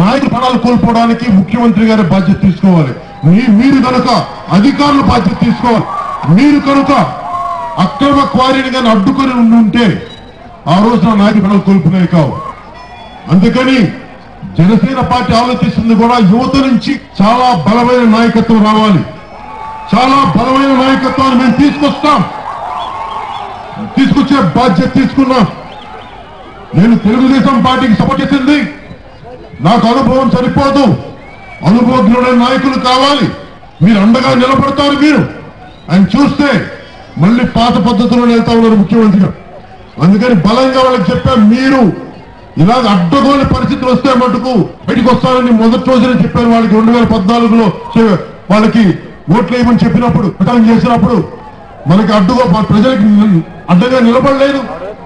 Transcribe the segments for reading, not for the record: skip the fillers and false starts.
నాయకుల ప్రాణాలు కోల్పోవడానికి ముఖ్యమంత్రి గారి బాధ్యత తీసుకోవాలి. మీరు కనుక అధికారులు బాధ్యత తీసుకోవాలి. మీరు కనుక అక్రమ క్వారీని కానీ అడ్డుకొని ఉంటే ఆ రోజున నాయకుల ప్రాణాలు కోల్పోయినాయి కావు. అందుకని జనసేన పార్టీ ఆలోచిస్తుంది కూడా యువత నుంచి చాలా బలమైన నాయకత్వం రావాలి. చాలా బలమైన నాయకత్వాన్ని మేము తీసుకొచ్చే బాధ్యత తీసుకున్నాం. నేను తెలుగుదేశం పార్టీకి సపోర్ట్ చేసింది. నాకు అనుభవం సరిపోదు, అనుభవజ్ఞుడైన నాయకులు కావాలి. మీరు అండగా నిలబడతారు. మీరు ఆయన చూస్తే మళ్ళీ పాత పద్ధతిలో వెళ్తా ఉన్నారు ముఖ్యమంత్రిగా. అందుకని బలంగా వాళ్ళకి చెప్పాం, మీరు ఇలాగ అడ్డగోని పరిస్థితులు వస్తే మటుకు బయటకు వస్తారని మొదటి రోజునే చెప్పాను వాళ్ళకి. 2014లో వాళ్ళకి ఓట్లు వేయమని చెప్పినప్పుడు ప్రచారం చేసినప్పుడు మనకి ప్రజలకి అడ్డగా నిలబడలేదు.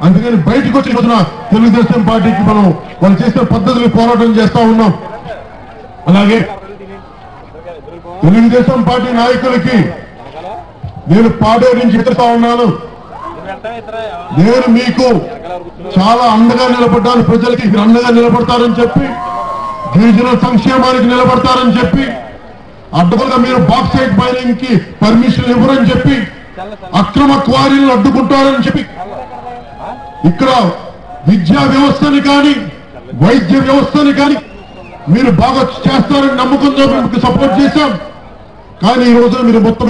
అందుకని బయటకు వచ్చిన రోజున తెలుగుదేశం పార్టీకి మనం వాళ్ళు చేసిన పద్ధతులు పోరాటం చేస్తా ఉన్నాం. అలాగే తెలుగుదేశం పార్టీ నాయకులకి నేను పాడేరు నుంచి హెచ్చరిస్తా ఉన్నాను. నేను మీకు చాలా అండగా నిలబడ్డాను. ప్రజలకి మీరు అండగా నిలబడతారని చెప్పి, గిరిజన సంక్షేమానికి నిలబడతారని చెప్పి, అడ్డగోలుగా మీరు బాక్సైట్ మైనింగ్ కి పర్మిషన్ ఇవ్వరని చెప్పి, అక్రమ క్వారీలను అడ్డుకుంటారని చెప్పి, ఇక్కడ విద్యా వ్యవస్థని కానీ వైద్య వ్యవస్థని కానీ మీరు బాగా చేస్తారని నమ్మకంతో మీకు సపోర్ట్ చేశాం. కానీ ఈ రోజున మీరు మొత్తం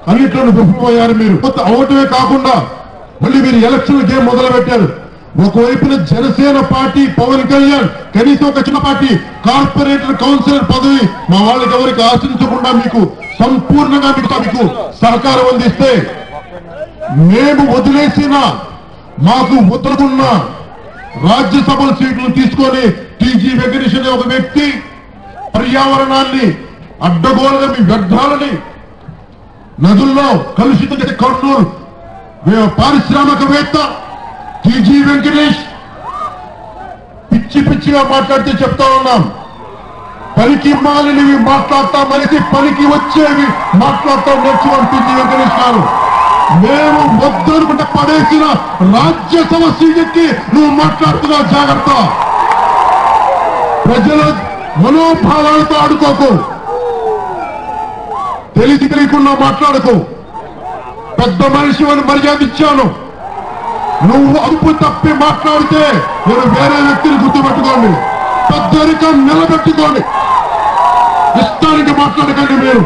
అన్నింటిలో విఫలమయ్యారు. మీరు అవటమే కాకుండా మళ్ళీ మీరు ఎలక్షన్ గేమ్ మొదలు పెట్టారు. ఒకవైపున జనసేన పార్టీ పవన్ కళ్యాణ్ కనీసం ఒక చిన్న పార్టీ కార్పొరేటర్ కౌన్సిలర్ పదవి మా వాళ్ళకి ఎవరికి ఆశించకుండా మీకు సంపూర్ణంగా మీకు సహకారం అందిస్తే, మేము వదిలేసిన మాకు ముద్రకున్న రాజ్యసభ సీట్లు తీసుకొని టీజీ వెంకటేష్ అనే ఒక వ్యక్తి పర్యావరణాన్ని అడ్డగోలుగా మీ వ్యర్థాలని నదుల్లో కలుషితం చేసే కర్నూలు పారిశ్రామికవేత్త టీజీ వెంకటేష్ పిచ్చిగా మాట్లాడితే చెప్తా ఉన్నాం. పనికి మాలినవి మాట్లాడతాం, మనిషి పనికి వచ్చేవి మాట్లాడతాం నేర్చుకోండి టీజీ వెంకటేష్ గారు. మేము వద్దనుకుంటే పడేసిన రాజ్యసభ సీట్కి నువ్వు మాట్లాడుతున్నావు. జాగ్రత్త. ప్రజల మనోభావాలతో ఆడుకోకు, తెలియకుండా మాట్లాడుకో. పెద్ద మనిషి అని మర్యాద ఇచ్చాను. నువ్వు అదుపు తప్పి మాట్లాడితే నేను వేరే వ్యక్తిని గుర్తుపెట్టుకోండి. పెద్దరికం నిలబెట్టుకోండి. ఇష్టానికి మాట్లాడకండి. మీరు